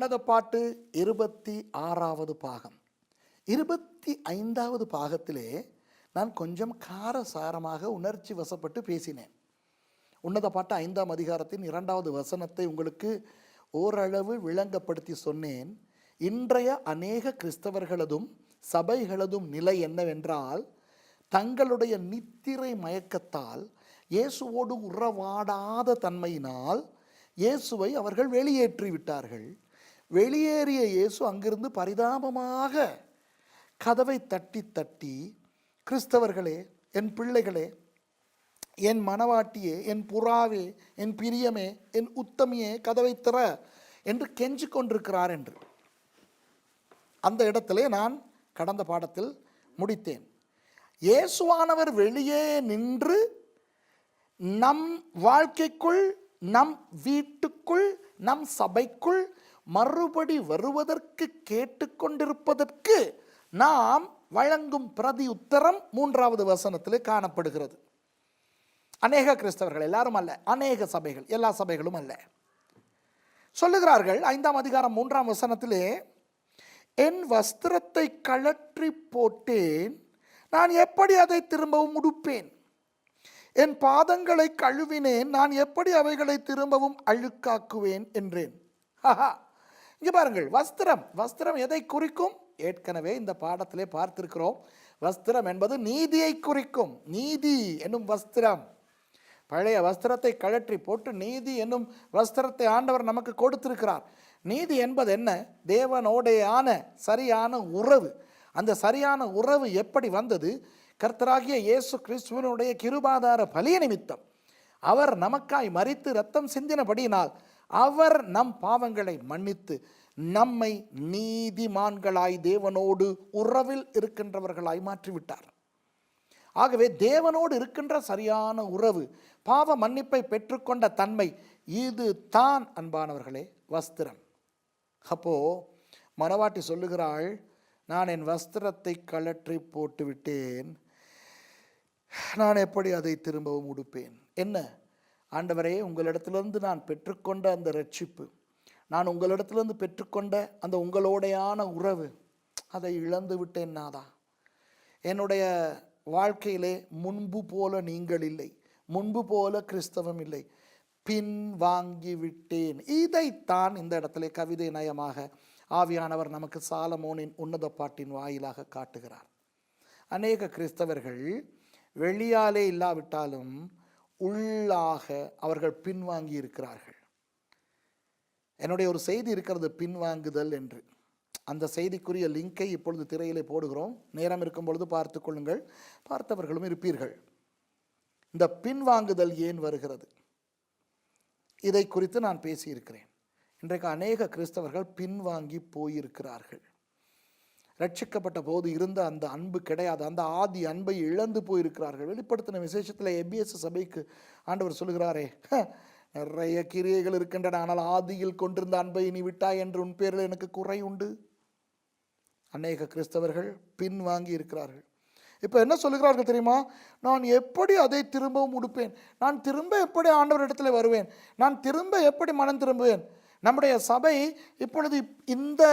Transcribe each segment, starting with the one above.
உன்னத பாட்டு 26வது பாகம். 25வது பாகத்திலே நான் கொஞ்சம் காரசாரமாக உணர்ச்சி வசப்பட்டு பேசினேன். உன்னத பாட்டு 5ஆம் அதிகாரத்தின் 2வது வசனத்தை உங்களுக்கு ஓரளவு விளங்கப்படுத்தி சொன்னேன். இன்றைய அநேக கிறிஸ்தவர்களதும் சபைகளதும் நிலை என்னவென்றால், தங்களுடைய நித்திரை மயக்கத்தால், இயேசுவோடு உறவாடாத தன்மையினால் இயேசுவை அவர்கள் வெளியேற்றி விட்டார்கள். வெளியேறிய இயேசு அங்கிருந்து பரிதாபமாக கதவை தட்டி தட்டி, கிறிஸ்தவர்களே, என் பிள்ளைகளே, என் மனவாட்டியே, என் புறாவே, என் பிரியமே, என் உத்தமியே, கதவை திற என்று கெஞ்சி கொண்டிருக்கிறார் என்று அந்த இடத்திலே நான் கடந்த பாடத்தில் முடித்தேன். இயேசுவானவர் வெளியே நின்று நம் வாழ்க்கைக்குள், நம் வீட்டுக்குள், நம் சபைக்குள் மறுபடி வருவதற்கு கேட்டுக்கொண்டிருப்பதற்கு நாம் வழங்கும் பிரதி உத்தரம் 3வது வசனத்திலே காணப்படுகிறது. அநேக கிறிஸ்தவர்கள், எல்லாரும் அல்ல, அநேக சபைகள், எல்லா சபைகளும் அல்ல, சொல்லுகிறார்கள் 5ஆம் அதிகாரம் 3ஆம் வசனத்திலே, என் வஸ்திரத்தை கழற்றி போட்டேன், நான் எப்படி அதை திரும்பவும் உடுப்பேன்? என் பாதங்களை கழுவினேன், நான் எப்படி அவைகளை திரும்பவும் அழுக்காக்குவேன் என்றேன். இங்கே பாருங்கள், வஸ்திரம் எதை குறிக்கும்? ஏற்கனவே இந்த பாடத்திலே பார்த்திருக்கிறோம். வஸ்திரம் என்பது நீதியை குறிக்கும். நீதி என்னும் வஸ்திரம். பழைய வஸ்திரத்தை கழற்றி போட்டு நீதி என்னும் வஸ்திரத்தை ஆண்டவர் நமக்கு கொடுத்திருக்கிறார். நீதி என்பது என்ன? தேவனோடையான சரியான உறவு. அந்த சரியான உறவு எப்படி வந்தது? கர்த்தராகிய இயேசு கிறிஸ்துவனுடைய கிருபாதார பலிய நிமித்தம் அவர் நமக்காய் மரித்து இரத்தம் சிந்தினபடியினால் அவர் நம் பாவங்களை மன்னித்து நம்மை நீதிமான்களாய், தேவனோடு உறவில் இருக்கின்றவர்களாய் மாற்றிவிட்டார். ஆகவே தேவனோடு இருக்கின்ற சரியான உறவு, பாவ மன்னிப்பை பெற்றுக்கொண்ட தன்மை, இது தான் அன்பானவர்களே வஸ்திரம். அப்போ மனவாட்டி சொல்லுகிறாள், நான் என் வஸ்திரத்தை கழற்றி போட்டு விட்டேன், நான் எப்படி அதை திரும்பவும் உடுப்பேன்? என்ன ஆண்டவரே, உங்களிடத்திலிருந்து நான் பெற்றுக்கொண்ட அந்த ரட்சிப்பு, நான் உங்களிடத்திலிருந்து பெற்றுக்கொண்ட அந்த உங்களோடையான உறவு, அதை இழந்து விட்டேன் நாதா. என்னுடைய வாழ்க்கையிலே முன்பு போல நீங்கள் இல்லை, முன்பு போல கிறிஸ்தவம் இல்லை, பின் வாங்கி விட்டேன். இதைத்தான் இந்த இடத்துல கவிதை நயமாக ஆவியானவர் நமக்கு சாலமோனின் உன்னத பாட்டின் வாயிலாக காட்டுகிறார். அநேக கிறிஸ்தவர்கள் வெளியாலே இல்லாவிட்டாலும் உள்ளாக அவர்கள் பின்வாங்கி இருக்கிறார்கள். என்னுடைய ஒரு செய்தி இருக்கிறது, பின்வாங்குதல் என்று. அந்த செய்திக்குரிய லிங்கை இப்பொழுது திரையிலே போடுகிறோம். நேரம் இருக்கும் பொழுது பார்த்து கொள்ளுங்கள், பார்த்தவர்களும் இருப்பீர்கள். இந்த பின்வாங்குதல் ஏன் வருகிறது, இதை குறித்து நான் பேசியிருக்கிறேன். இன்றைக்கு அநேக கிறிஸ்தவர்கள் பின்வாங்கி போயிருக்கிறார்கள். ரட்சிக்கப்பட்ட போது இருந்த அந்த அன்பு கிடையாது, அந்த ஆதி அன்பை இழந்து போயிருக்கிறார்கள். வெளிப்படுத்தின விசேஷத்தில் எபிஎஸ் சபைக்கு ஆண்டவர் சொல்லுகிறாரே, நிறைய கிரியைகள் இருக்கின்றன, ஆனால் ஆதியில் கொண்டிருந்த அன்பை நீ விட்டாய் என்று உன் பேரில் எனக்கு குறை உண்டு. அநேக கிறிஸ்தவர்கள் பின்வாங்கி இருக்கிறார்கள். இப்போ என்ன சொல்லுகிறார்கள் தெரியுமா? நான் எப்படி அதை திரும்பவும் உடுப்பேன்? நான் திரும்ப எப்படி ஆண்டவர் இடத்துல வருவேன்? நான் திரும்ப எப்படி மனம் திரும்புவேன்? நம்முடைய சபை இப்பொழுது இந்த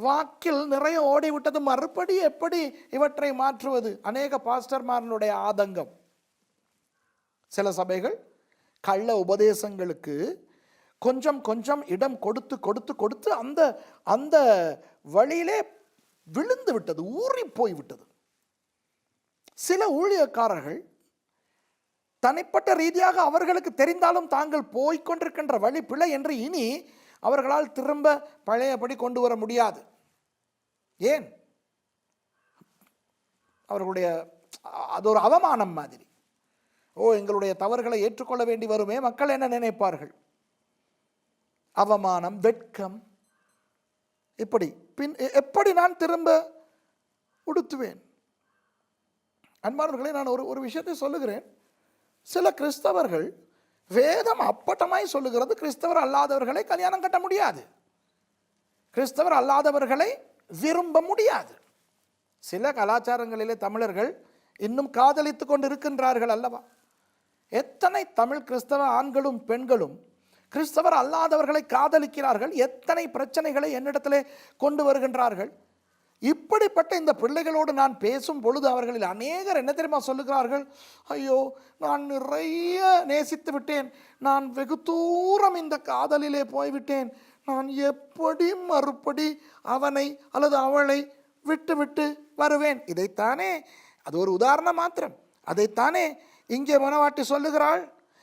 வாக்கில் நிறைய ஓடிவிட்டது, மறுபடி எப்படி இவற்றை மாற்றுவது? அநேக பாஸ்டர்மார்களுடைய ஆதங்கம். சில சபைகள் கள்ள உபதேசங்களுக்கு கொஞ்சம் கொஞ்சம் இடம் கொடுத்து கொடுத்து கொடுத்து அந்த அந்த வழியிலே விழுந்து விட்டது, ஊறி போய்விட்டது. சில ஊழியக்காரர்கள் தனிப்பட்ட ரீதியாக அவர்களுக்கு தெரிந்தாலும் தாங்கள் போய்கொண்டிருக்கின்ற வழி பிழை என்று இனி அவர்களால் திரும்ப பழையபடி கொண்டு வர முடியாது. ஏன்? அவர்களுடைய அது ஒரு அவமானம் மாதிரி. எங்களுடைய தவறுகளை ஏற்றுக்கொள்ள வேண்டி வருமே, மக்கள் என்ன நினைப்பார்கள்? அவமானம், வெட்கம். இப்படி எப்படி நான் திரும்ப உடுத்துவேன்? அன்பானவர்களே, நான் ஒரு விஷயத்தை சொல்லுகிறேன். சில கிறிஸ்தவர்கள், வேதம் அப்பட்டமாய் சொல்லுகிறது, கிறிஸ்தவர் அல்லாதவர்களை கல்யாணம் கட்ட முடியாது, கிறிஸ்தவர் அல்லாதவர்களை விரும்ப முடியாது. சில கலாச்சாரங்களிலே தமிழர்கள் இன்னும் காதலித்து கொண்டு இருக்கின்றார்கள் அல்லவா? எத்தனை தமிழ் கிறிஸ்தவ ஆண்களும் பெண்களும் கிறிஸ்தவர் அல்லாதவர்களை காதலிக்கிறார்கள், எத்தனை பிரச்சனைகளை என்னிடத்திலே கொண்டு வருகின்றார்கள். இப்படிப்பட்ட இந்த பிள்ளைகளோடு நான் பேசும் பொழுது அவர்களில் அநேகர் என்ன தெரியுமா சொல்லுகிறார்கள்? ஐயோ, நான் நிறைய நேசித்து விட்டேன், நான் வெகு தூரம் இந்த காதலிலே போய்விட்டேன், நான் எப்படி மறுபடி அவனை அல்லது அவளை விட்டு விட்டு வருவேன்? இதைத்தானே, அது ஒரு உதாரணம் மாத்திரம், அதைத்தானே இங்கே மனவாட்டி சொல்லுகிறாள்.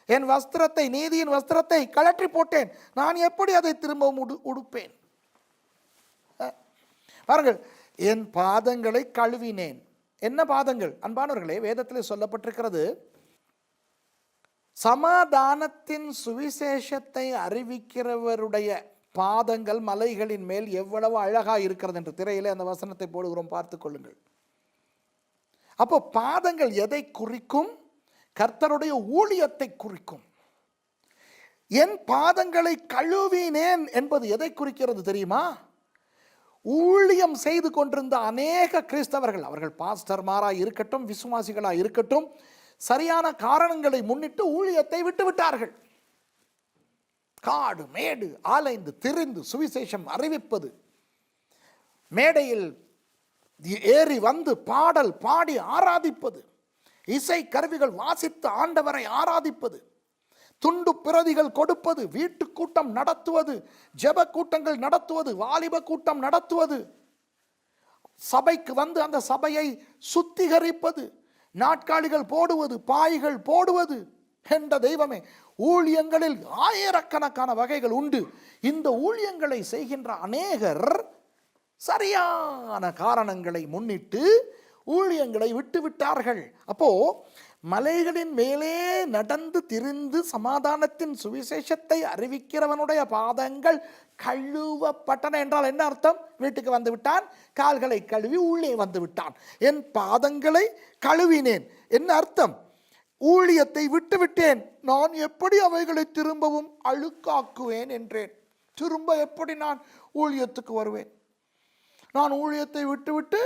என் வஸ்திரத்தை, நீதியின் வஸ்திரத்தை கழற்றி போட்டேன், நான் எப்படி அதை திரும்பவும் உடுப்பேன்? பாருங்கள், என் பாதங்களை கழுவினேன். என்ன பாதங்கள் அன்பானவர்களே? வேதத்தில் சொல்லப்பட்டிருக்கிறது, சமாதானத்தின் சுவிசேஷத்தை அறிவிக்கிறவருடைய பாதங்கள் மலைகளின் மேல் எவ்வளவு அழகாக இருக்கிறது என்று. திரையிலே அந்த வசனத்தை போடுகிறோம், பார்த்து கொள்ளுங்கள். அப்போ பாதங்கள் எதை குறிக்கும்? கர்த்தருடைய ஊழியத்தை குறிக்கும். என் பாதங்களை கழுவினேன் என்பது எதை குறிக்கிறது தெரியுமா? ஊழியம் செய்து கொண்டிருந்த அநேக கிறிஸ்தவர்கள், அவர்கள் பாஸ்டர்மாராக இருக்கட்டும், விசுவாசிகளாக இருக்கட்டும், சரியான காரணங்களை முன்னிட்டு ஊழியத்தை விட்டுவிட்டார்கள். காடு மேடு ஆலைந்து திரிந்து சுவிசேஷம் அறிவிப்பது, மேடையில் ஏறி வந்து பாடல் பாடி ஆராதிப்பது, இசை கருவிகள் வாசித்து ஆண்டவரை ஆராதிப்பது, துண்டு பிரதிகள் கொடுப்பது, வீட்டு கூட்டம் நடத்துவது, ஜெப கூட்டங்கள் நடத்துவது, வாலிப கூட்டம் நடத்துவது, சபைக்கு வந்து அந்த சபையை சுத்திகரிப்பது, நாட்காலிகள் போடுவது, பாய்கள் போடுவது. என்ற தெய்வமே, ஊழியங்களில் ஆயிரக்கணக்கான வகைகள் உண்டு. இந்த ஊழியங்களை செய்கின்ற அநேகர் சரியான காரணங்களை முன்னிட்டு ஊழியங்களை விட்டு விட்டார்கள். அப்போ மலைகளின் மேலே நடந்து திரிந்து சமாதானத்தின் சுவிசேஷத்தை அறிவிக்கிறவனுடைய பாதங்கள் கழுவப்பட்டன என்றால் என்ன அர்த்தம்? வீட்டுக்கு வந்து விட்டான், கால்களை கழுவி உள்ளே வந்து விட்டான். என் பாதங்களை கழுவினேன். என்ன அர்த்தம்? ஊழியத்தை விட்டுவிட்டேன், நான் எப்படி அவைகளை திரும்பவும் அழுக்காக்குவேன் என்றேன். திரும்ப எப்படி நான் ஊழியத்துக்கு வருவேன்? நான் ஊழியத்தை விட்டுவிட்டு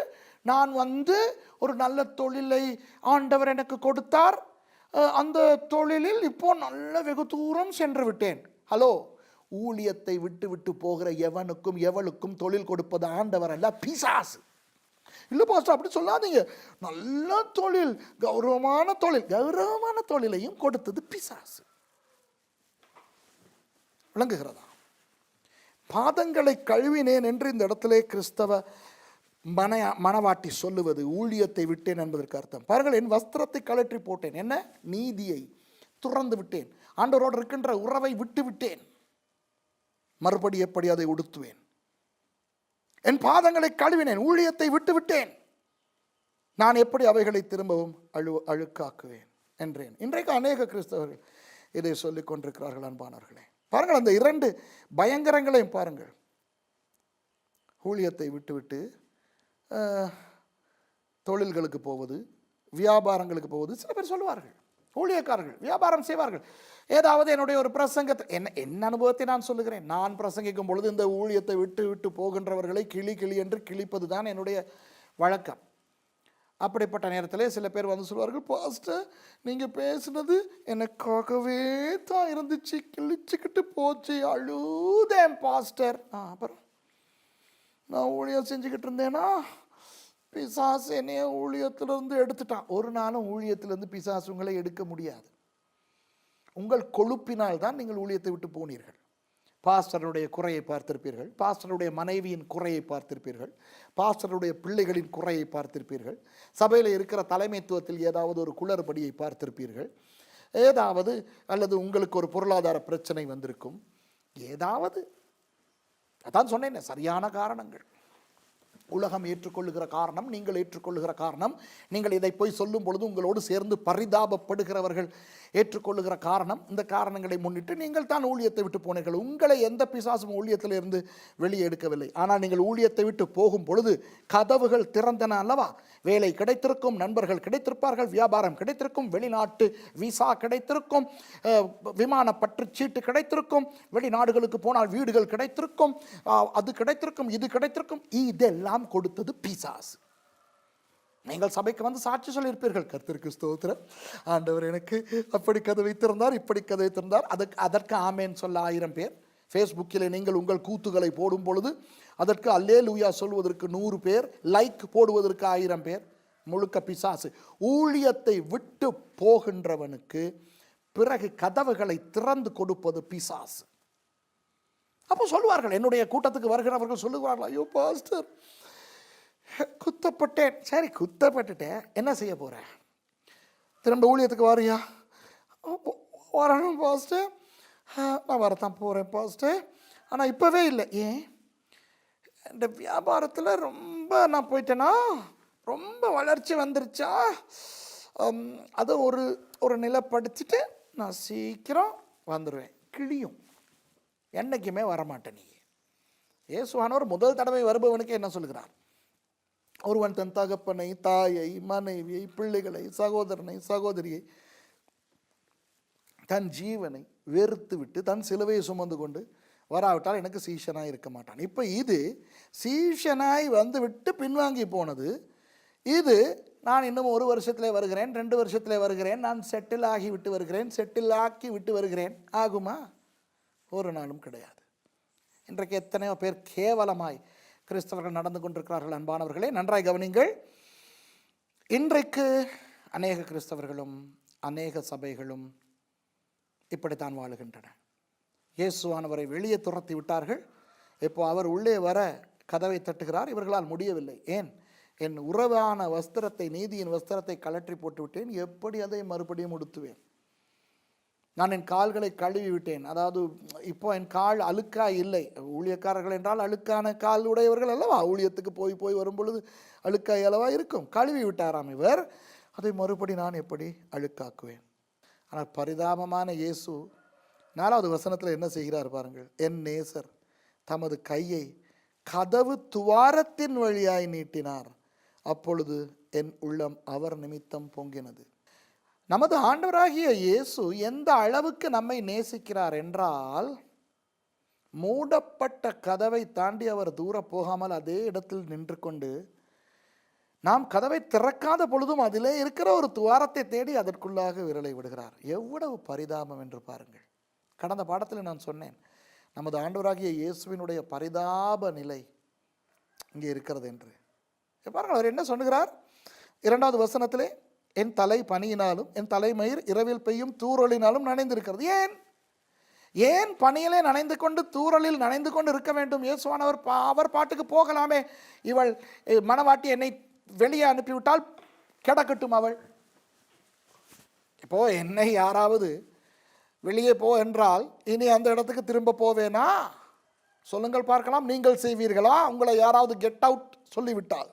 நான் வந்து ஒரு நல்ல தொழிலை ஆண்டவர் எனக்கு கொடுத்தார், அந்த தொழிலில் இப்போ நல்ல வெகு தூரம் சென்று விட்டேன். ஹலோ, ஊழியத்தை விட்டு விட்டு போகிற எவனுக்கும் எவளுக்கும் தொழில் கொடுப்பது ஆண்டவர் அல்ல, பிசாசு. இல்லை பாஸ்டர் அப்படி சொல்லாதீங்க, நல்ல தொழில், கௌரவமான தொழில், கௌரவமான தொழிலையும் கொடுத்தது பிசாசு. விளங்குகிறதா? பாதங்களை கழுவினேன் என்று இந்த இடத்திலே கிறிஸ்தவ மனவாட்டி சொல்லுவது ஊழியத்தை விட்டேன் என்பதற்கு அர்த்தம். பாருங்கள், என் வஸ்திரத்தை கழற்றி போட்டேன். என்ன? நீதியை துறந்து விட்டேன், ஆண்டவரோடு இருக்கின்ற உறவை விட்டு விட்டேன், மறுபடி எப்படி அதை உடுத்துவேன்? என் பாதங்களை கழுவினேன், ஊழியத்தை விட்டு விட்டேன், நான் எப்படி அவைகளை திரும்பவும் அழுக்காக்குவேன் என்றேன். இன்றைக்கு அநேக கிறிஸ்தவர்கள் இதை சொல்லிக் கொண்டிருக்கிறார்கள். அன்பானவர்களே, பாருங்கள், அந்த இரண்டு பயங்கரங்களையும் பாருங்கள். ஊழியத்தை விட்டுவிட்டு தொழில்களுக்கு போவது, வியாபாரங்களுக்கு போவது. சில பேர் சொல்லுவார்கள், ஊழியக்காரர்கள் வியாபாரம் செய்வார்கள். ஏதாவது என்னுடைய ஒரு பிரசங்கத்தை, என்ன அனுபவத்தை நான் சொல்லுகிறேன். நான் பிரசங்கிக்கும் பொழுது இந்த ஊழியத்தை விட்டு விட்டு போகின்றவர்களை கிளி கிளி என்று கிழிப்பது தான் என்னுடைய வழக்கம். அப்படிப்பட்ட நேரத்தில் சில பேர் வந்து சொல்வார்கள், பாஸ்டர் நீங்கள் பேசுனது எனக்காகவே தான் இருந்துச்சு, கிழிச்சுக்கிட்டு போச்சு, அழுதேன் பாஸ்டர். அப்புறம் நான் ஊழியம் செஞ்சுக்கிட்டு இருந்தேன்னா பிசாசு என்னைய ஊழியத்திலிருந்து எடுத்துட்டான். ஒரு நாளும் ஊழியத்திலிருந்து பிசாசு உங்களை எடுக்க முடியாது. உங்கள் கொழுப்பினால் தான் நீங்கள் ஊழியத்தை விட்டு போனீர்கள். பாஸ்டருடைய குறையை பார்த்திருப்பீர்கள், பாஸ்டருடைய மனைவியின் குறையை பார்த்திருப்பீர்கள், பாஸ்டருடைய பிள்ளைகளின் குறையை பார்த்திருப்பீர்கள், சபையில் இருக்கிற தலைமைத்துவத்தில் ஏதாவது ஒரு குளறுபடியை பார்த்திருப்பீர்கள், ஏதாவது அல்லது உங்களுக்கு ஒரு பொருளாதார பிரச்சனை வந்திருக்கும், ஏதாவது. அதான் சொன்னேன், சரியான காரணங்கள். உலகம் ஏற்றுக்கொள்ளுகிற காரணம், நீங்கள் ஏற்றுக்கொள்ளுகிற காரணம், நீங்கள் இதை போய் சொல்லும் பொழுது உங்களோடு சேர்ந்து பரிதாபப்படுகிறவர்கள் ஏற்றுக்கொள்ளுகிற காரணம், இந்த காரணங்களை முன்னிட்டு நீங்கள் தான் ஊழியத்தை விட்டு போனீர்கள். உங்களை எந்த பிசாசும் ஊழியத்திலிருந்து வெளியே எடுக்கவில்லை. ஆனால் நீங்கள் ஊழியத்தை விட்டு போகும் பொழுது கதவுகள் திறந்தன அல்லவா? வேலை கிடைத்திருக்கும், நண்பர்கள் கிடைத்திருப்பார்கள், வியாபாரம் கிடைத்திருக்கும், வெளிநாட்டு விசா கிடைத்திருக்கும், விமான பற்றுச்சீட்டு கிடைத்திருக்கும், வெளிநாடுகளுக்கு போனால் வீடுகள் கிடைத்திருக்கும், அது கிடைத்திருக்கும், இது கிடைத்திருக்கும். இதெல்லாம் கொடுத்தது பிசாசு. நீங்கள் சபைக்கு வந்து சாட்சி சொல்லியிருப்பீர்கள், கர்த்தருக்கு ஸ்தோத்திரம், ஆண்டவர் எனக்கு அப்படி கதவை திறந்தார், இப்படி கதவை திறந்தார். அதற்கு ஆமேன் சொல்ல 1000 பேர். ஃபேஸ்புக்கில் நீங்கள் உங்கள் கூத்துகளை போடும் பொழுது அதற்கு அல்லேலூயா சொல்வதற்கு 100 பேர், லைக் போடுவதற்கு 1000 பேர். முழுக்க பிசாசு. ஊழியத்தை விட்டு போகின்றவனுக்கு பிறகு கதவுகளை திறந்து கொடுப்பது பிசாசு. அப்போ சொல்லுவார்கள், என்னுடைய கூட்டத்துக்கு வருகிறவர்கள் சொல்லுவார்கள், ஐயோ பாஸ்டர் குத்தப்பட்டேன். சரி, குத்தப்பட்டுட்டேன், என்ன செய்ய போகிறேன்? திரும்ப ஊழியத்துக்கு வரியா? வரணும் பாஸ்டர், நான் வரத்தான் போகிறேன் பாஸ்டர், ஆனால் இப்போவே இல்லை. ஏன்? இந்த வியாபாரத்தில் ரொம்ப நான் போயிட்டேன்னா, ரொம்ப வளர்ச்சி வந்துருச்சா, அதை ஒரு நிலைப்படுத்திட்டு நான் சீக்கிரம் வந்துடுவேன். கிளியும் என்றைக்குமே வரமாட்டேன். நீ இயேசுவானவர் முதல் தடவை வருபவனுக்கு என்ன சொல்கிறார்? ஒருவன் தன் தகப்பனை, தாயை, மனைவியை, பிள்ளைகளை, சகோதரனை, சகோதரியை, தன் ஜீவனை வெறுத்து விட்டு தன் சிலுவையை சுமந்து கொண்டு வராவிட்டால் எனக்கு சீஷனாய் இருக்க மாட்டான். இப்போ இது சீஷனாய் வந்து விட்டு பின்வாங்கி போனது. இது நான் இன்னும் 1 வருஷத்தில் வருகிறேன், 2 வருஷத்தில் வருகிறேன், நான் செட்டில் ஆகி விட்டு வருகிறேன், செட்டில் ஆக்கி விட்டு வருகிறேன். ஆகுமா? ஒரு நாளும் கிடையாது. இன்றைக்கு எத்தனையோ பேர் கேவலமாய் கிறிஸ்தவர்கள் நடந்து கொண்டிருக்கிறார்கள். அன்பானவர்களே, நன்றாய் கவனிங்கள். இன்றைக்கு அநேக கிறிஸ்தவர்களும் அநேக சபைகளும் இப்படித்தான் வாழுகின்றன. இயேசுவானவரை வெளியே துரத்தி விட்டார்கள். இப்போ அவர் உள்ளே வர கதவை தட்டுகிறார். இவர்களால் முடியவில்லை. ஏன்? என் உறவான வஸ்திரத்தை, நீதியின் வஸ்திரத்தை கழற்றி போட்டு விட்டேன், எப்படி அதை மறுபடியும் உடுத்துவேன்? நான் என் கால்களை கழுவி விட்டேன். அதாவது இப்போ என் கால் அழுக்காய் இல்லை. ஊழியக்காரர்கள் என்றால் அழுக்கான கால் உடையவர்கள் அல்லவா? ஊழியத்துக்கு போய் போய் வரும் பொழுது அழுக்காய் அல்லவா இருக்கும். கழுவி விட்டாராம் இவர். அதை மறுபடி நான் எப்படி அழுக்காக்குவேன்? ஆனால் பரிதாபமான இயேசு 4வது வசனத்தில் என்ன செய்கிறார் பாருங்கள். என் நேசர் தமது கையை கதவு துவாரத்தின் வழியாய் நீட்டினார், அப்பொழுது என் உள்ளம் அவர் நிமித்தம் பொங்கினது. நமது ஆண்டவராகிய இயேசு எந்த அளவுக்கு நம்மை நேசிக்கிறார் என்றால், மூடப்பட்ட கதவை தாண்டி அவர் தூர போகாமல் அதே இடத்தில் நின்று கொண்டு, நாம் கதவை திறக்காத பொழுதும் அதிலே இருக்கிற ஒரு துவாரத்தை தேடி அதற்குள்ளாக விரலை விடுகிறார். எவ்வளவு பரிதாபம் என்று பாருங்கள். கடந்த பாடத்தில் நான் சொன்னேன், நமது ஆண்டவராகிய இயேசுவினுடைய பரிதாப நிலை இங்கே இருக்கிறது என்று. பாருங்கள், அவர் என்ன சொல்லுகிறார் 2வது வசனத்திலே, என் தலை பனியினாலும் என் தலைமயிர் இரவில் பெய்யும் தூறலினாலும் நனைந்திருக்கிறது. ஏன் பனியிலே நனைந்து கொண்டு தூறலில் நனைந்து கொண்டு இருக்க வேண்டும்? இயேசுவானவர் அவர் பாட்டுக்கு போகலாமே. இவள் மணவாட்டி என்னை வெளியே அனுப்பிவிட்டால் கிடக்கட்டும் அவள். இப்போ என்னை யாராவது வெளியே போ என்றால் இனி அந்த இடத்துக்கு திரும்ப போவேனா? சொல்லுங்கள் பார்க்கலாம். நீங்கள் செய்வீர்களா? உங்களை யாராவது கெட் அவுட் சொல்லிவிட்டால்,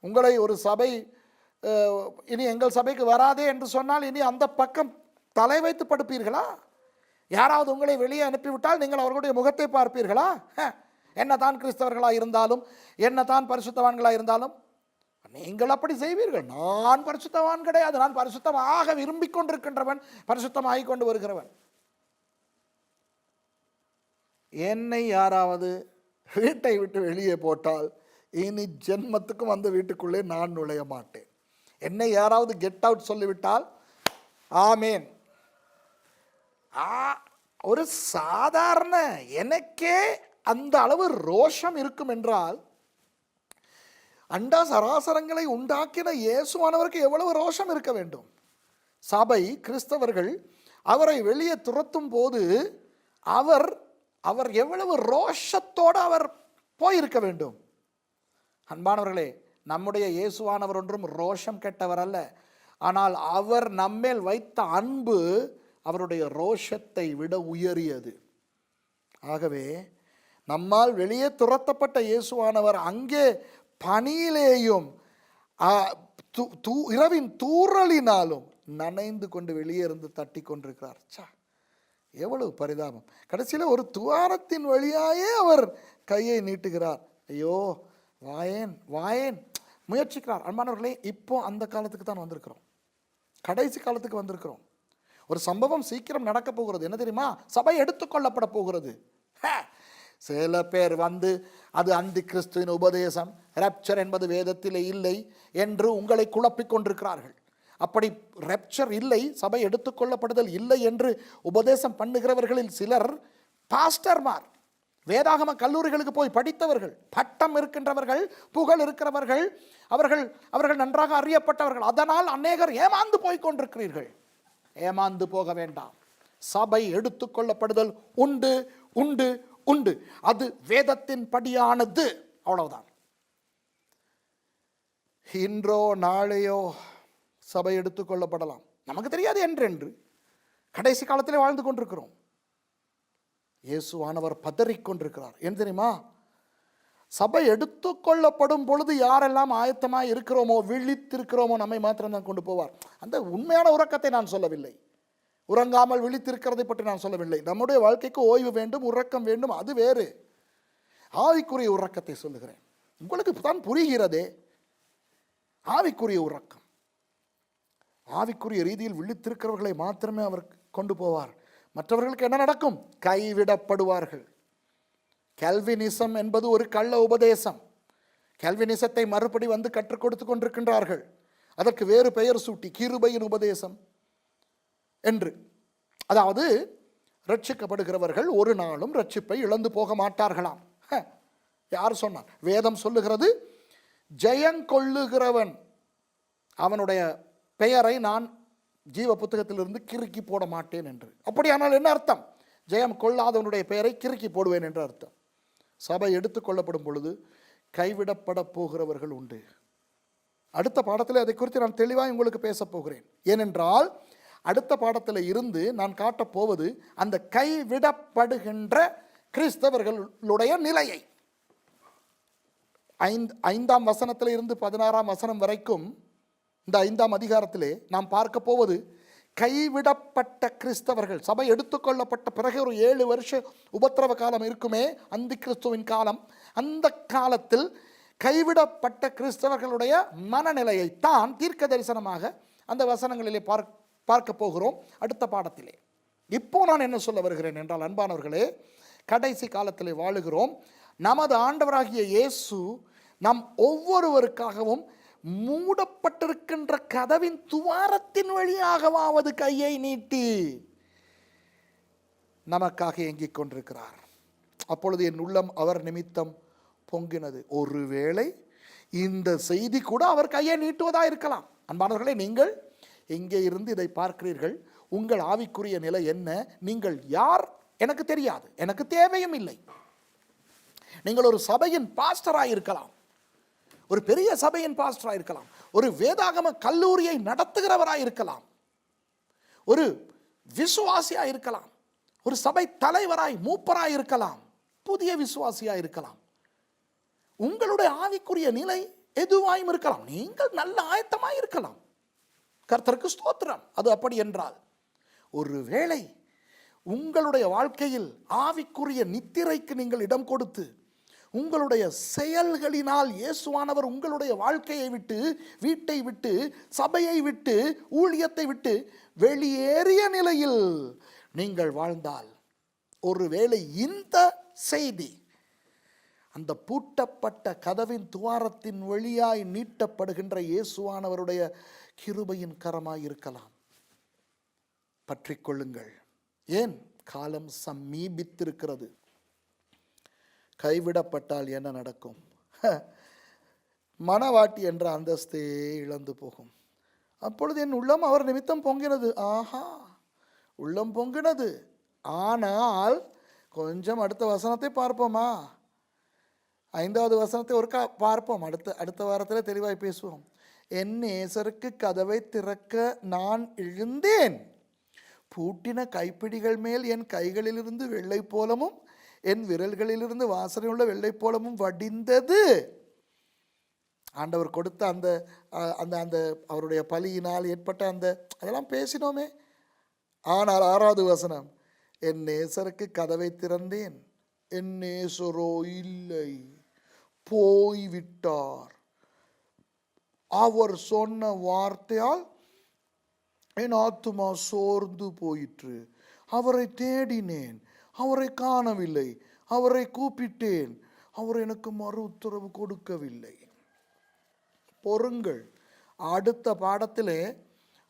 உங்களை ஒரு சபை இனி எங்கள் சபைக்கு வராதே என்று சொன்னால் இனி அந்த பக்கம் தலை வைத்து படுப்பீர்களா? யாராவது உங்களை வெளியே அனுப்பிவிட்டால் நீங்கள் அவர்களுடைய முகத்தை பார்ப்பீர்களா? என்னதான் கிறிஸ்தவர்களாக இருந்தாலும், என்னதான் பரிசுத்தவான்களாக இருந்தாலும் நீங்கள் அப்படி செய்வீர்கள். நான் பரிசுத்தவான் கிடையாது, நான் பரிசுத்தமாக விரும்பிக் கொண்டிருக்கின்றவன், பரிசுத்தமாகி கொண்டு வருகிறவன். என்னை யாராவது வீட்டை விட்டு வெளியே போட்டால் இனி ஜென்மத்துக்கும் அந்த வீட்டுக்குள்ளே நான் நுழைய மாட்டேன். என்னை யாராவது கெட் அவுட் சொல்லிவிட்டால் ஆமேன். ஒரு சாதாரண எனக்கே அந்த அளவு ரோஷம் இருக்கும் என்றால், அண்டா சராசரங்களை உண்டாக்கின இயேசுவானவருக்கு எவ்வளவு ரோஷம் இருக்க வேண்டும்? சபை கிறிஸ்தவர்கள் அவரை வெளியே துரத்தும் போது அவர் எவ்வளவு ரோஷத்தோடு அவர் போயிருக்க வேண்டும்? அன்பானவர்களே, நம்முடைய இயேசுவானவர் ஒன்றும் ரோஷம் கெட்டவர் அல்ல. ஆனால் அவர் நம்மேல் வைத்த அன்பு அவருடைய ரோஷத்தை விட உயரியது. ஆகவே நம்மால் வெளியே துரத்தப்பட்ட இயேசுவானவர் அங்கே பனியிலேயும் இரவின் தூறலினாலும் நனைந்து கொண்டு வெளியே இருந்து தட்டி கொண்டிருக்கிறார். எவ்வளவு பரிதாபம்! கடைசியில் ஒரு துவாரத்தின் வழியாயே அவர் கையை நீட்டுகிறார். ஐயோ, வாயேன் முயற்சிக்கிறார். அன்பானவர்களே, இப்போ அந்த காலத்துக்கு தான் வந்திருக்கிறோம், கடைசி காலத்துக்கு வந்திருக்கிறோம். ஒரு சம்பவம் சீக்கிரம் நடக்க போகிறது. என்ன தெரியுமா? சபை எடுத்துக்கொள்ளப்பட போகிறது. சில பேர் வந்து அது அந்தி கிறிஸ்துவின் உபதேசம், ரப்சர் என்பது வேதத்திலே இல்லை என்று உங்களை குழப்பிக் கொண்டிருக்கிறார்கள். அப்படி ரப்சர் இல்லை, சபை எடுத்துக்கொள்ளப்படுதல் இல்லை என்று உபதேசம் பண்ணுகிறவர்களில் சிலர் பாஸ்டர்மார், வேதாகம கல்லூரிகளுக்கு போய் படித்தவர்கள், பட்டம் இருக்கின்றவர்கள், புகழ் இருக்கிறவர்கள், அவர்கள் நன்றாக அறியப்பட்டவர்கள். அதனால் அநேகர் ஏமாந்து போய் கொண்டிருக்கிறீர்கள். ஏமாந்து போக வேண்டாம். சபை எடுத்துக்கொள்ளப்படுதல் உண்டு உண்டு உண்டு. அது வேதத்தின் படியானது, அவ்வளவுதான். இன்றோ நாளையோ சபை எடுத்துக்கொள்ளப்படலாம், நமக்கு தெரியாது என்றென்று கடைசி காலத்திலே வாழ்ந்து கொண்டிருக்கிறோம். இயேசுவானவர் பதறிக்கொண்டிருக்கிறார். ஏன் தெரியுமா? சபை எடுத்துக்கொள்ளப்படும் பொழுது யாரெல்லாம் ஆயத்தமாக இருக்கிறோமோ, விழித்திருக்கிறோமோ, நம்மை மாத்திரம்தான் கொண்டு போவார். அந்த உண்மையான உறக்கத்தை நான் சொல்லவில்லை, உறங்காமல் விழித்திருக்கிறதை பற்றி நான் சொல்லவில்லை. நம்முடைய வாழ்க்கைக்கு ஓய்வு வேண்டும், உறக்கம் வேண்டும், அது வேறு. ஆவிக்குரிய உறக்கத்தை சொல்லுகிறேன். உங்களுக்கு தான் புரிகிறதே. ஆவிக்குரிய உறக்கம், ஆவிக்குரிய ரீதியில் விழித்திருக்கிறவர்களை மாத்திரமே அவர் கொண்டு போவார். மற்றவர்களுக்கு என்ன நடக்கும்? கைவிடப்படுவார்கள். கல்வினிசம் என்பது ஒரு கள்ள உபதேசம். கல்வினிசத்தை மறுபடி வந்து கற்றுக் கொடுத்து கொண்டிருக்கின்றார்கள். அதற்கு வேறு பெயர் சூட்டி கிருபையின் உபதேசம் என்று. அதாவது ரட்சிக்கப்படுகிறவர்கள் ஒரு நாளும் ரட்சிப்பை இழந்து போக மாட்டார்களாம். யார் சொன்னார்? வேதம் சொல்லுகிறது, ஜெயங்கொள்ளுகிறவன் அவனுடைய பெயரை நான் ஜீவ புத்தகத்திலிருந்து கிறுக்கி போட மாட்டேன் என்று. அப்படியானால் என்ன அர்த்தம்? ஜெயம் கொள்ளாதவனுடைய பெயரை கிறுக்கி போடுவேன் என்று அர்த்தம். சபை எடுத்துக்கொள்ளப்படும் பொழுது கைவிடப்பட போகிறவர்கள் உண்டு. அடுத்த பாடத்தில் அதை குறித்து நான் தெளிவாக உங்களுக்கு பேச போகிறேன். ஏனென்றால் அடுத்த பாடத்தில் இருந்து நான் காட்டப் போவது அந்த கைவிடப்படுகின்ற கிறிஸ்தவர்களுடைய நிலையை. 5ஆம் வசனத்தில் இருந்து 16ஆம் வசனம் வரைக்கும் இந்த 5ஆம் அதிகாரத்திலே நாம் பார்க்க போவது கைவிடப்பட்ட கிறிஸ்தவர்கள். சபை எடுத்துக்கொள்ளப்பட்ட பிறகு ஒரு 7 வருஷ உபத்திரவ காலம் இருக்குமே, அந்தி கிறிஸ்துவின் காலம். அந்த காலத்தில் கைவிடப்பட்ட கிறிஸ்தவர்களுடைய மனநிலையைத்தான் தீர்க்க தரிசனமாக அந்த வசனங்களிலே பார்க்க போகிறோம் அடுத்த பாடத்திலே. இப்போ நான் என்ன சொல்ல வருகிறேன் என்றால், அன்பானவர்களே, கடைசி காலத்திலே வாழுகிறோம். நமது ஆண்டவராகிய இயேசு நம் ஒவ்வொருவருக்காகவும் மூடப்பட்டிருக்கின்ற கதவின் துவாரத்தின் வழியாகவாவது கையை நீட்டி நமக்காக ஏங்கிக் கொண்டிருக்கிறார். அப்பொழுது என் உள்ளம் அவர் நிமித்தம் பொங்கினது. ஒருவேளை இந்த செய்தி கூட அவர் கையை நீட்டுவதா இருக்கலாம். அன்பானவர்களே, நீங்கள் எங்கே இருந்து இதை பார்க்கிறீர்கள்? உங்கள் ஆவிக்குரிய நிலை என்ன? நீங்கள் யார்? எனக்கு தெரியாது, எனக்கு தேவையும் இல்லை. நீங்கள் ஒரு சபையின் பாஸ்டராக இருக்கலாம், ஒரு பெரிய சபையின் பாஸ்டராக இருக்கலாம், ஒரு வேதாகம கல்லூரியை நடத்துகிறவராக இருக்கலாம், ஒரு விசுவாசியாக இருக்கலாம், ஒரு சபை தலைவராய் மூப்பராய் இருக்கலாம், புதிய விசுவாசியாக இருக்கலாம். உங்களுடைய ஆவிக்குரிய நிலை எதுவாயும் இருக்கலாம். நீங்கள் நல்ல ஆயத்தமாய் இருக்கலாம். கர்த்தருக்கு ஸ்தோத்திரம். அது அப்படி என்றால், ஒருவேளை உங்களுடைய வாழ்க்கையில் ஆவிக்குரிய நித்திரைக்கு நீங்கள் இடம் கொடுத்து உங்களுடைய செயல்களினால் இயேசுவானவர் உங்களுடைய வாழ்க்கையை விட்டு, வீட்டை விட்டு, சபையை விட்டு, ஊழியத்தை விட்டு வெளியேறிய நிலையில் நீங்கள் வாழ்ந்தால், ஒருவேளை இந்த செய்தி அந்த பூட்டப்பட்ட கதவின் துவாரத்தின் வழியாய் நீட்டப்படுகின்ற இயேசுவானவருடைய கிருபையின் கரமாய் இருக்கலாம். பற்றிக்கொள்ளுங்கள். ஏன்? காலம் சமீபித்திருக்கிறது. கைவிடப்பட்டால் என்ன நடக்கும்? மணவாட்டி என்ற அந்தஸ்தே இழந்து போகும். அப்பொழுது என் உள்ளம் அவர் நிமித்தம் பொங்கினது. ஆஹா, உள்ளம் பொங்கினது. ஆனால் கொஞ்சம் அடுத்த வசனத்தை பார்ப்போமா? 5வது வசனத்தை ஒருக்கா பார்ப்போம். அடுத்த வாரத்தில் தெளிவாய் பேசுவோம். என் நேசருக்கு கதவை திறக்க நான் எழுந்தேன். பூட்டின கைப்பிடிகள் மேல் என் கைகளிலிருந்து வெள்ளை போலமும் என் விரல்களிலிருந்து வாசனையுள்ள வெள்ளை போலமும் வடிந்தது. ஆண்டவர் கொடுத்த அந்த அந்த அந்த அவருடைய பலியினால் ஏற்பட்ட அந்த அதெல்லாம் பேசினோமே. ஆனால் 6வது வசனம், என் நேசருக்கு கதவை திறந்தேன், என் நேசரோ இல்லை, போய்விட்டார். அவர் சொன்ன வார்த்தையால் என் ஆத்துமா சோர்ந்து போயிற்று. அவரை தேடினேன், அவரை காணவில்லை. அவரை கூப்பிட்டேன், அவர் எனக்கு மறு உத்தரவு கொடுக்கவில்லை. பொறுங்கள், அடுத்த பாடத்திலே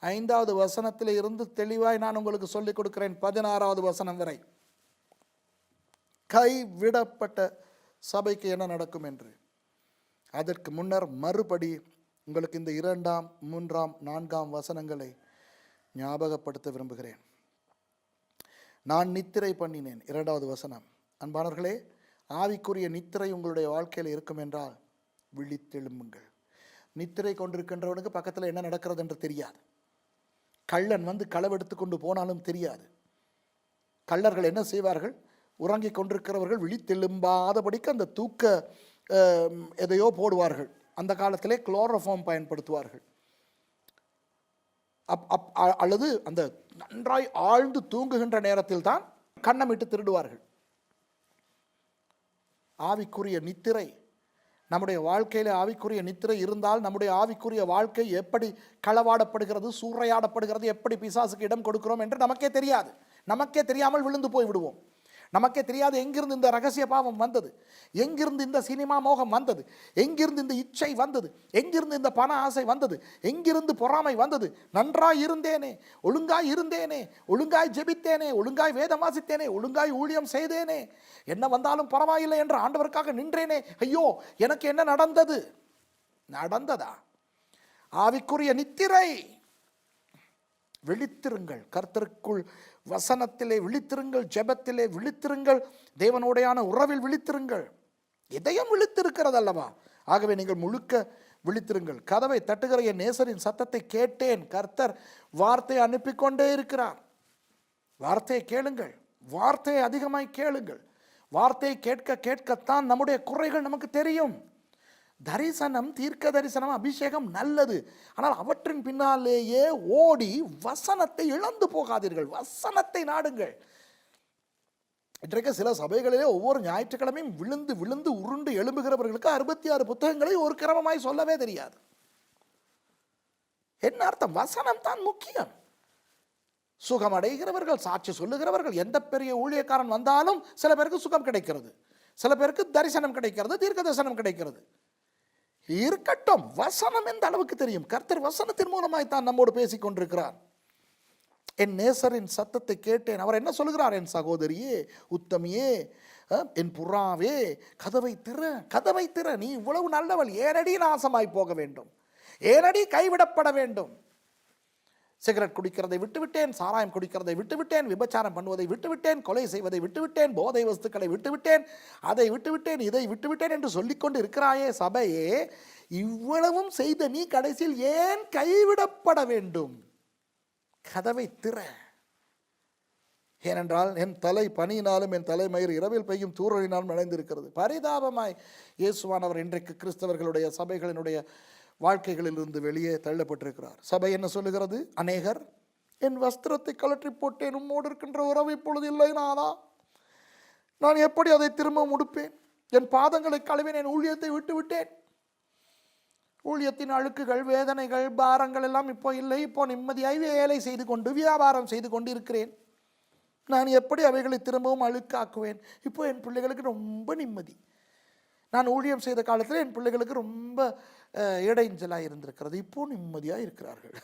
5வது வசனத்திலே இருந்து தெளிவாய் நான் உங்களுக்கு சொல்லிக் கொடுக்கிறேன் 16வது வசனம் வரை. கைவிடப்பட்ட சபைக்கு என்ன நடக்கும் என்று. அதற்கு முன்னர் மறுபடி உங்களுக்கு இந்த 2ஆம் 3ஆம் 4ஆம் வசனங்களை ஞாபகப்படுத்த விரும்புகிறேன். நான் நித்திரை பண்ணினேன். 2வது வசனம். அன்பானவர்களே, ஆவிக்குரிய நித்திரை உங்களுடைய வாழ்க்கையில் இருக்கும் என்றால் விழித்தெழும்புங்கள். நித்திரை கொண்டிருக்கின்றவனுக்கு பக்கத்தில் என்ன நடக்கிறது என்று தெரியாது. கள்ளன் வந்து களவெடுத்து கொண்டு போனாலும் தெரியாது. கள்ளர்கள் என்ன செய்வார்கள்? உறங்கிக் கொண்டிருக்கிறவர்கள் விழித்தெழும்பாதபடிக்கு அந்த தூக்க எதையோ போடுவார்கள். அந்த காலத்திலே குளோரோஃபார்ம் பயன்படுத்துவார்கள். அல்லது அந்த நன்றாய் ஆழ்ந்து தூங்குகின்ற நேரத்தில் தான் கண்ணமிட்டு திருடுவார்கள். ஆவிக்குரிய நித்திரை நம்முடைய வாழ்க்கையில் ஆவிக்குரிய நித்திரை இருந்தால் நம்முடைய ஆவிக்குரிய வாழ்க்கை எப்படி களவாடப்படுகிறது, சூறையாடப்படுகிறது, எப்படி பிசாசுக்கு இடம் கொடுக்கிறோம் என்று நமக்கே தெரியாது. நமக்கே தெரியாமல் விழுந்து போய் விடுவோம். நமக்கே தெரியாது எங்கிருந்து இந்த ரகசிய பாவம் வந்தது, எங்கிருந்து இந்த சினிமா மோகம் வந்தது, எங்கிருந்து இந்த இச்சை வந்தது, எங்கிருந்து இந்த பண ஆசை வந்தது, எங்கிருந்து பொறாமை வந்தது. நன்றாய் இருந்தேனே, ஒழுங்காய் இருந்தேனே, ஒழுங்காய் ஜெபித்தேனே, ஒழுங்காய் வேதம் வாசித்தேனே, ஒழுங்காய் ஊழியம் செய்தேனே, என்ன வந்தாலும் பரவாயில்லை என்று ஆண்டவருக்காக நின்றேனே, ஐயோ எனக்கு என்ன நடந்தது? நடந்ததா? ஆவிக்குரிய நித்திரை. விழித்திருங்கள், கர்த்தருக்குள் வசனத்திலே விழித்திருங்கள், ஜெபத்திலே விழித்திருங்கள், தேவனோடையான உறவில் விழித்திருங்கள். இதயம் விழித்திருக்கிறது அல்லவா? ஆகவே நீங்கள் முழுக்க விழித்திருங்கள். கதவை தட்டுகிற என் நேசரின் சத்தத்தை கேட்டேன். கர்த்தர் வார்த்தையை அனுப்பி கொண்டே இருக்கிறார். வார்த்தையை கேளுங்கள், வார்த்தையை அதிகமாய் கேளுங்கள். வார்த்தையை கேட்க கேட்கத்தான் நம்முடைய குறைகள் நமக்கு தெரியும். தரிசனம், தீர்க்க தரிசனம், அபிஷேகம் நல்லது. ஆனால் அவற்றின் பின்னாலேயே ஓடி வசனத்தை இழந்து போகாதீர்கள். வசனத்தை நாடுங்கள். இன்றைக்கு சில சபைகளிலே ஒவ்வொரு ஞாயிற்றுக்கிழமையும் விழுந்து விழுந்து உருண்டு எழும்புகிறவர்களுக்கு 66 புத்தகங்களை ஒரு கிரமமாய் சொல்லவே தெரியாது. என்ன அர்த்தம்? வசனம் தான் முக்கியம். சுகம் அடைகிறவர்கள், சாட்சி சொல்லுகிறவர்கள், எந்த பெரிய ஊழியக்காரன் வந்தாலும் சில பேருக்கு சுகம் கிடைக்கிறது, சில பேருக்கு தரிசனம் கிடைக்கிறது, தீர்க்க தரிசனம் கிடைக்கிறது. இருக்கட்டும், வசனம் எந்த அளவுக்கு தெரியும்? கர்த்தர் வசனத்தின் மூலமாய் தான் நம்மோடு பேசிக் கொண்டிருக்கிறார். என் நேசரின் சத்தத்தை கேட்டேன். அவர் என்ன சொல்லுகிறார்? என் சகோதரியே, உத்தமியே, என் புறாவே, கதவை திற, கதவை திற. நீ இவ்வளவு நல்லவள், ஏனடி நாசமாய் போக வேண்டும்? ஏனடி கைவிடப்பட வேண்டும்? சிகரெட் குடிக்கிறதை விட்டுவிட்டேன், சாராயம் குடிக்கிறதை விட்டுவிட்டேன், விபச்சாரம் பண்ணுவதை விட்டுவிட்டேன், கொலை செய்வதை விட்டுவிட்டேன், போதை வஸ்துக்களை விட்டுவிட்டேன், அதை விட்டுவிட்டேன், இதை விட்டுவிட்டேன் என்று சொல்லிக்கொண்டு இருக்கிறாயே சபையே, இவ்வளவும் செய்த நீ கடைசியில் ஏன் கைவிடப்பட வேண்டும்? கதவை திற. ஏனென்றால் என் தலை பனியினாலும் என் தலைமயிர் இரவில் பெய்யும் தூறலினாலும் நனைந்திருக்கிறது. பரிதாபமாய் இயேசுவானவர் இன்றைக்கு கிறிஸ்தவர்களுடைய சபைகளினுடைய வாழ்க்கைகளிலிருந்து வெளியே தள்ளப்பட்டிருக்கிறார். சபை என்ன சொல்லுகிறது? அநேகர் என் வஸ்திரத்தை கலற்றி போட்டேன், உம்மோடு இருக்கின்ற உறவு இப்பொழுது இல்லை, நான் எப்படி அதை திரும்ப முடிப்பேன்? என் பாதங்களை கழுவினேன், ஊழியத்தை விட்டு விட்டேன். ஊழியத்தின் அழுக்குகள், வேதனைகள், பாரங்கள் எல்லாம் இப்போ இல்லை. இப்போ நிம்மதியாய் வேலை செய்து கொண்டு வியாபாரம் செய்து கொண்டு இருக்கிறேன். நான் எப்படி அவைகளை திரும்பவும் அழுக்காக்குவேன்? இப்போ என் பிள்ளைகளுக்கு ரொம்ப நிம்மதி. நான் ஊழியம் செய்த காலத்தில் என் பிள்ளைகளுக்கு ரொம்ப இடைஞ்சலாக இருந்திருக்கிறது, இப்போ நிம்மதியாக இருக்கிறார்கள்.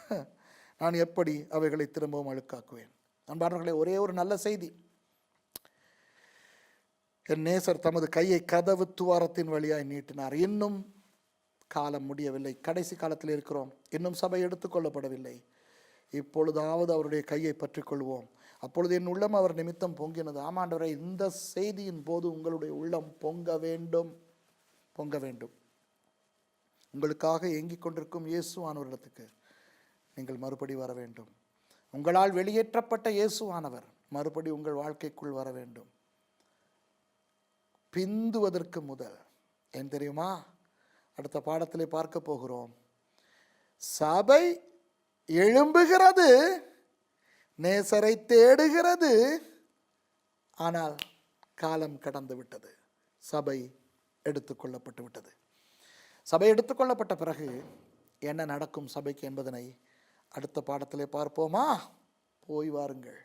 நான் எப்படி அவைகளை திரும்பவும் அழுக்காக்குவேன்? அன்பானவர்களே, ஒரே ஒரு நல்ல செய்தி. என் நேசர் தமது கையை கதவு துவாரத்தின் வழியாய் நீட்டினார். இன்னும் காலம் முடியவில்லை, கடைசி காலத்தில் இருக்கிறோம். இன்னும் சபை எடுத்துக்கொள்ளப்படவில்லை. இப்பொழுதாவது அவருடைய கையை பற்றி கொள்வோம். அப்பொழுது என் உள்ளம் அவர் நிமித்தம் பொங்கினது. ஆமாண்டவரை, இந்த செய்தியின் போது உங்களுடைய உள்ளம் பொங்க வேண்டும், பொங்க வேண்டும். உங்களுக்காக ஏங்கிக் கொண்டிருக்கும் இயேசுவானவரிடத்துக்கு நீங்கள் மறுபடி வர வேண்டும். உங்களால் வெளியேற்றப்பட்ட இயேசுவானவர் மறுபடி உங்கள் வாழ்க்கைக்குள் வர வேண்டும். பிந்துவதற்கு முதல் ஏன் தெரியுமா? அடுத்த பாடத்திலே பார்க்க போகிறோம். சபை எழும்புகிறது, நேசரை தேடுகிறது, ஆனால் காலம் கடந்து விட்டது. சபை எடுத்துக்கொள்ளப்பட்டு விட்டது. சபை எடுத்துக்கொள்ளப்பட்ட பிறகு என்ன நடக்கும் சபைக்கு என்பதனை அடுத்த பாடத்திலே பார்ப்போமா? போய் வாருங்கள்.